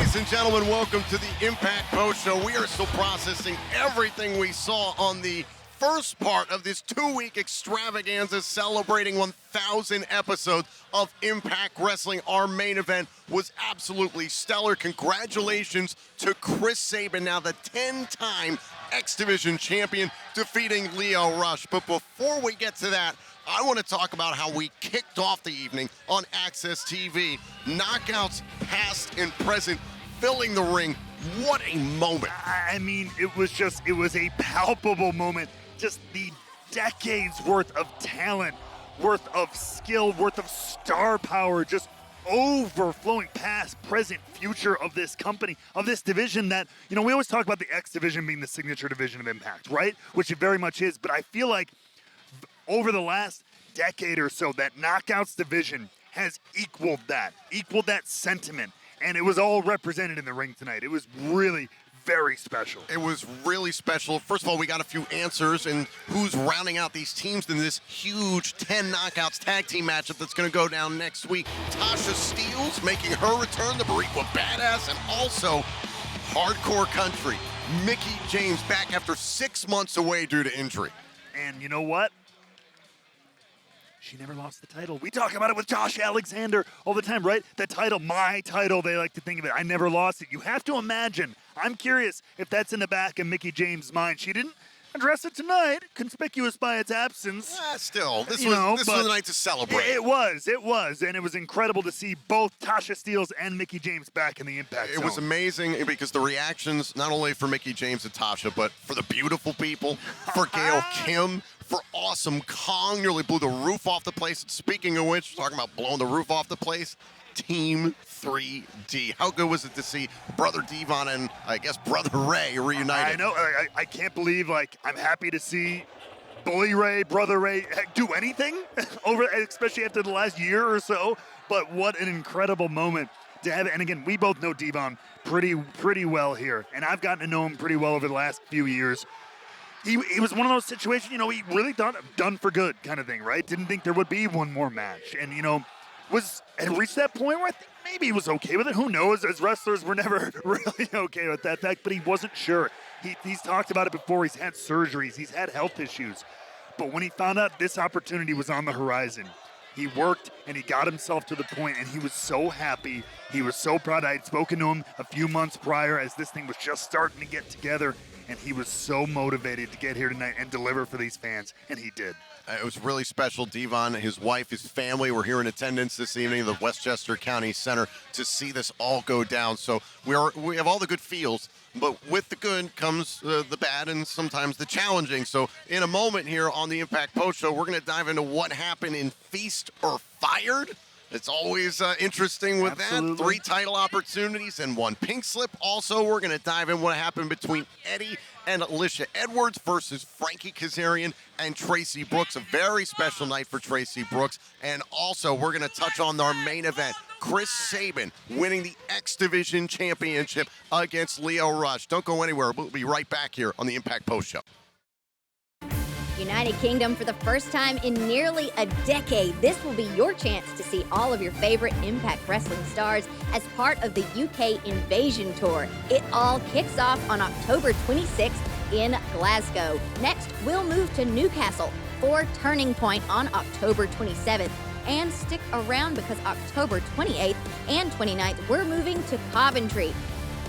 Ladies and gentlemen, welcome to the Impact Post Show. We are still processing everything we saw on the first part of this 2-week extravaganza celebrating 1,000 episodes of Impact Wrestling. Our main event was absolutely stellar. Congratulations to Chris Sabin, now the 10-time X Division champion, defeating Lio Rush. But before we get to that, I want to talk about how we kicked off the evening on Access TV. Knockouts past and present filling the ring. What a moment. I mean, it was a palpable moment. Just the decades worth of talent, worth of skill, worth of star power, just overflowing past, present, future of this company, of this division that, we always talk about the X Division being the signature division of Impact, right? Which it very much is, but I feel like over the last decade or so, that Knockouts division has equaled that sentiment, and it was all represented in the ring tonight. It was really very special. It was really special. First of all, we got a few answers and who's rounding out these teams in this huge 10 Knockouts tag team matchup that's going to go down next week. Tasha Steelz making her return, the Boricua Badass, and also Hardcore Country, Mickie James, back after 6 months away due to injury. And you know what? She never lost the title. We talk about it with Josh Alexander all the time, right? The title, my title, they like to think of it. I never lost it. You have to imagine. I'm curious if that's in the back of Mickie James' mind. She didn't address it tonight, conspicuous by its absence. Still, this was the night to celebrate. It was, and it was incredible to see both Tasha Steelz and Mickie James back in the Impact Zone. It was amazing because the reactions, not only for Mickie James and Tasha, but for the beautiful people, for Gail Kim, for Awesome Kong, nearly blew the roof off the place. Speaking of which, talking about blowing the roof off the place, Team 3D. How good was it to see Brother Devon and, I guess, Brother Ray reunited? I know. I can't believe, I'm happy to see Bully Ray, Brother Ray do anything, especially after the last year or so. But what an incredible moment to have. And again, we both know Devon pretty well here. And I've gotten to know him pretty well over the last few years. He was one of those situations, he really thought done for good kind of thing, right? Didn't think there would be one more match. And, had reached that point where I think maybe he was okay with it. Who knows? As wrestlers, we're never really okay with that fact, but he wasn't sure. He's talked about it before. He's had surgeries. He's had health issues. But when he found out this opportunity was on the horizon, he worked and he got himself to the point, and he was so happy. He was so proud. I had spoken to him a few months prior as this thing was just starting to get together, and he was so motivated to get here tonight and deliver for these fans, and he did. It was really special. Devon, his wife, his family were here in attendance this evening at the Westchester County Center to see this all go down. So we have all the good feels, but with the good comes the bad and sometimes the challenging. So in a moment here on the Impact Post Show, we're going to dive into what happened in Feast or Fired. It's always interesting with Absolutely. that. 3 title opportunities and 1 pink slip. Also, we're going to dive in what happened between Eddie and Alicia Edwards versus Frankie Kazarian and Tracy Brooks. A very special night for Tracy Brooks. And also, we're going to touch on our main event. Chris Sabin winning the X Division Championship against Lio Rush. Don't go anywhere. We'll be right back here on the Impact Post Show. United Kingdom, for the first time in nearly a decade, this will be your chance to see all of your favorite Impact Wrestling stars as part of the UK Invasion Tour. It all kicks off on October 26th in Glasgow. Next, we'll move to Newcastle for Turning Point on October 27th. And stick around because October 28th and 29th, we're moving to Coventry.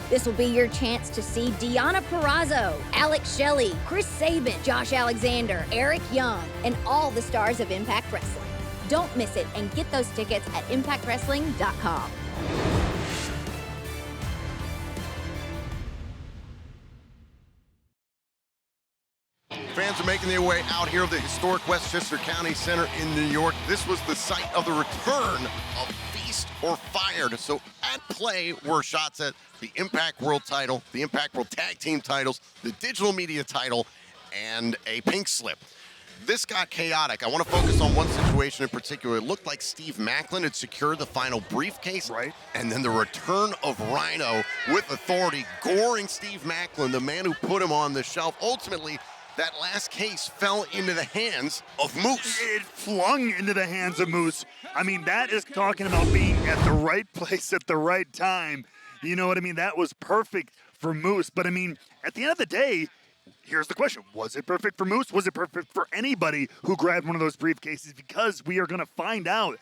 This will be your chance to see Deonna Purrazzo, Alex Shelley, Chris Sabin, Josh Alexander, Eric Young, and all the stars of Impact Wrestling. Don't miss it and get those tickets at impactwrestling.com. Fans are making their way out here to the historic Westchester County Center in New York. This was the site of the return of Feast or Fired. So at play were shots at the Impact World title, the Impact World Tag Team titles, the Digital Media title, and a pink slip. This got chaotic. I want to focus on one situation in particular. It looked like Steve Maclin had secured the final briefcase. Right. And then the return of Rhino with authority, goring Steve Maclin, the man who put him on the shelf. Ultimately, that last case fell into the hands of Moose. It flung into the hands of Moose. I mean, that is talking about being at the right place at the right time. You know what I mean? That was perfect for Moose. But I mean, at the end of the day, here's the question. Was it perfect for Moose? Was it perfect for anybody who grabbed one of those briefcases? Because we are going to find out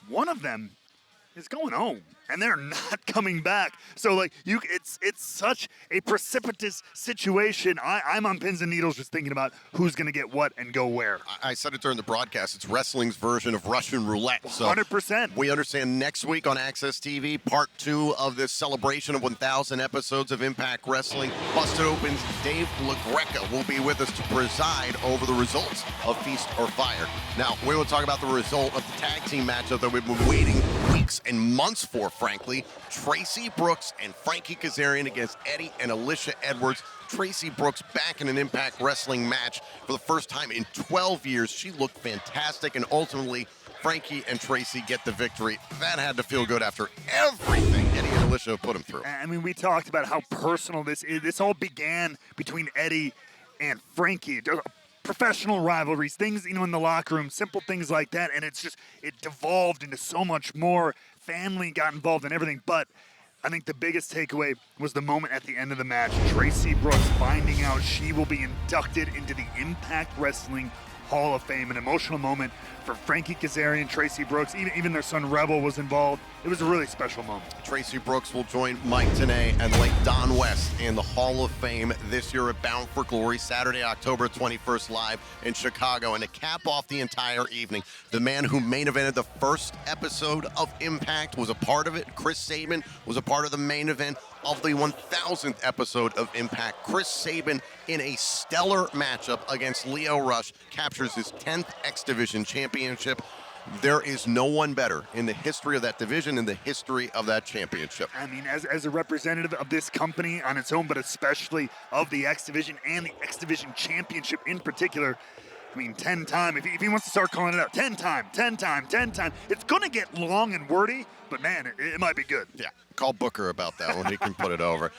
one of them is going home, and they're not coming back. So, like, it's such a precipitous situation. I'm on pins and needles just thinking about who's going to get what and go where. I said it during the broadcast. It's wrestling's version of Russian roulette. So 100%. we understand next week on Access TV, part 2 of this celebration of 1,000 episodes of Impact Wrestling. Busted Open's Dave LaGreca will be with us to preside over the results of Feast or Fire. Now, we will talk about the result of the tag team matchup that we've been waiting weeks and months for, frankly. Tracy Brooks and Frankie Kazarian against Eddie and Alicia Edwards. Tracy Brooks back in an Impact Wrestling match for the first time in 12 years. She looked fantastic, and ultimately, Frankie and Tracy get the victory. That had to feel good after everything Eddie and Alicia put them through. I mean, we talked about how personal this is. This all began between Eddie and Frankie. Professional rivalries, things, in the locker room, simple things like that, and it devolved into so much more. Family got involved in everything, but I think the biggest takeaway was the moment at the end of the match. Tracy Brooks finding out she will be inducted into the Impact Wrestling Hall of Fame. An emotional moment for Frankie Kazarian, Tracy Brooks, even their son Rebel was involved. It was a really special moment. Tracy Brooks will join Mike Tenay and late Don West in the Hall of Fame this year at Bound for Glory, Saturday, October 21st, live in Chicago. And to cap off the entire evening, the man who main evented the first episode of Impact was a part of it. Chris Sabin was a part of the main event of the 1,000th episode of Impact. Chris Sabin, in a stellar matchup against Lio Rush, captures his 10th X Division championship. There is no one better in the history of that division, in the history of that championship. I mean, as a representative of this company on its own, but especially of the X Division and the X Division championship in particular, I mean, 10 time, if he wants to start calling it out, 10 time, it's going to get long and wordy, but man, it might be good. Yeah, call Booker about that one. He can put it over.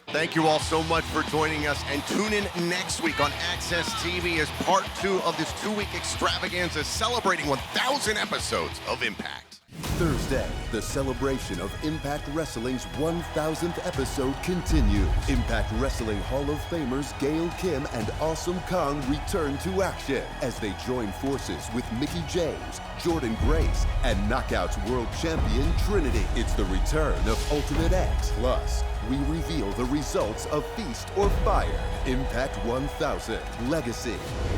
Thank you all so much for joining us, and tune in next week on Access TV as part 2 of this 2-week extravaganza celebrating 1,000 episodes of Impact. Thursday, the celebration of Impact Wrestling's 1,000th episode continues. Impact Wrestling Hall of Famers Gail Kim and Awesome Kong return to action as they join forces with Mickie James, Jordan Grace, and Knockouts World Champion Trinity. It's the return of Ultimate X. Plus, we reveal the results of Feast or Fire, Impact 1000, Legacy,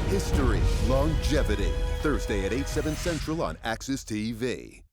History, Longevity. Thursday at 8/7 Central on Access TV.